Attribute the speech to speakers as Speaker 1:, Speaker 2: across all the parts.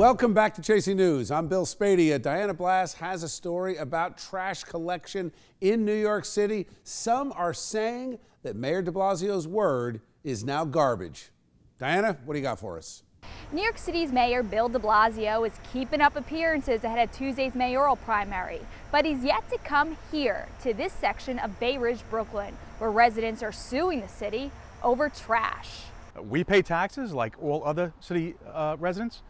Speaker 1: Welcome back to Chasing News. I'm Bill Spadea. Diana Blass has a story about trash collection in New York City. Some are saying that Mayor De Blasio's word is now garbage. Diana, what do you got for us?
Speaker 2: New York City's Mayor Bill De Blasio is keeping up appearances ahead of Tuesday's mayoral primary, but he's yet to come here to this section of Bay Ridge, Brooklyn, where residents are suing the city over trash.
Speaker 3: We pay taxes like all other city residents.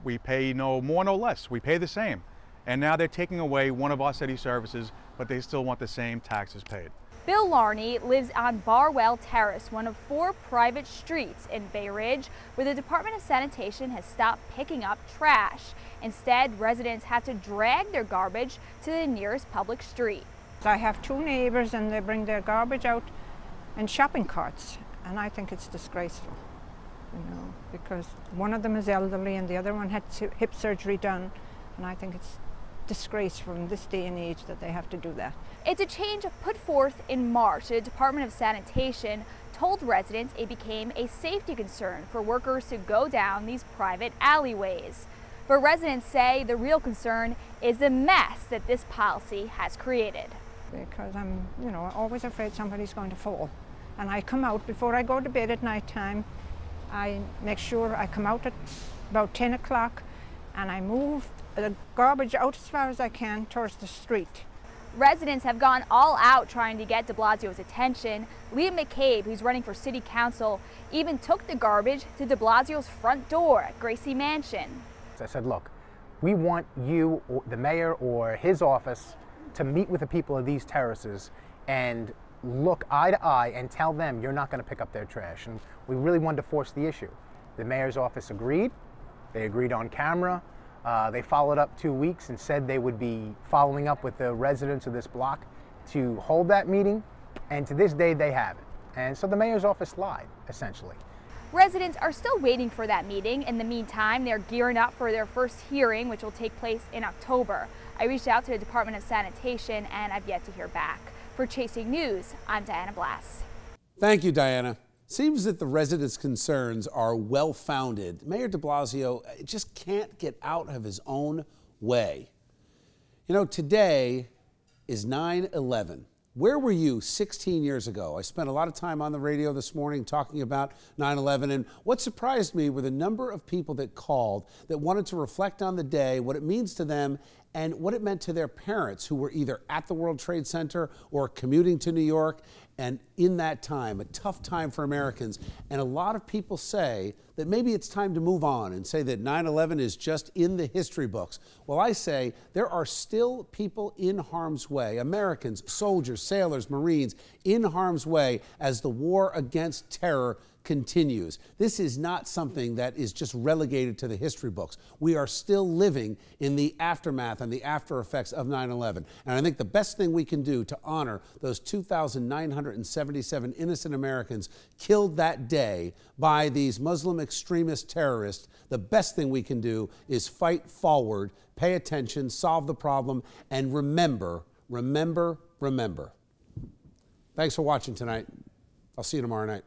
Speaker 3: We pay no more, no less. We pay the same. And now they're taking away one of our city services, but they still want the same taxes paid.
Speaker 2: Bill Larney lives on Barwell Terrace, one of 4 private streets in Bay Ridge, where the Department of Sanitation has stopped picking up trash. Instead, residents have to drag their garbage to the nearest public street.
Speaker 4: I have 2 neighbors and they bring their garbage out in shopping carts, and I think it's disgraceful. Because one of them is elderly and the other one had hip surgery done, and I think it's disgraceful in this day and age that they have to do that.
Speaker 2: It's a change put forth in March. The Department of Sanitation told residents it became a safety concern for workers to go down these private alleyways. But residents say the real concern is the mess that this policy has created.
Speaker 4: Because I'm, always afraid somebody's going to fall. And I come out before I go to bed at night time. I make sure I come out at about 10 o'clock and I move the garbage out as far as I can towards the street.
Speaker 2: Residents have gone all out trying to get De Blasio's attention. Liam McCabe, who's running for city council, even took the garbage to De Blasio's front door at Gracie Mansion.
Speaker 5: I said, look, we want you, or the mayor or his office, to meet with the people of these terraces and look eye to eye and tell them you're not going to pick up their trash. And we really wanted to force the issue. The mayor's office agreed. They agreed on camera. They followed up 2 weeks and said they would be following up with the residents of this block to hold that meeting. And to this day, they haven't. And so the mayor's office lied, essentially.
Speaker 2: Residents are still waiting for that meeting. In the meantime, they're gearing up for their first hearing, which will take place in October. I reached out to the Department of Sanitation, and I've yet to hear back. For Chasing News, I'm Diana Blass.
Speaker 1: Thank you, Diana. Seems that the residents' concerns are well-founded. Mayor De Blasio just can't get out of his own way. Today is 9/11. Where were you 16 years ago? I spent a lot of time on the radio this morning talking about 9/11, and what surprised me were the number of people that called that wanted to reflect on the day, what it means to them, and what it meant to their parents who were either at the World Trade Center or commuting to New York. And in that time, a tough time for Americans. And a lot of people say that maybe it's time to move on and say that 9/11 is just in the history books. Well, I say there are still people in harm's way, Americans, soldiers, sailors, Marines, in harm's way as the war against terror continues. This is not something that is just relegated to the history books. We are still living in the aftermath and the after effects of 9/11. And I think the best thing we can do to honor those 2,977 innocent Americans killed that day by these Muslim extremist terrorists, the best thing we can do is fight forward, pay attention, solve the problem, and remember, remember, remember. Thanks for watching tonight. I'll see you tomorrow night.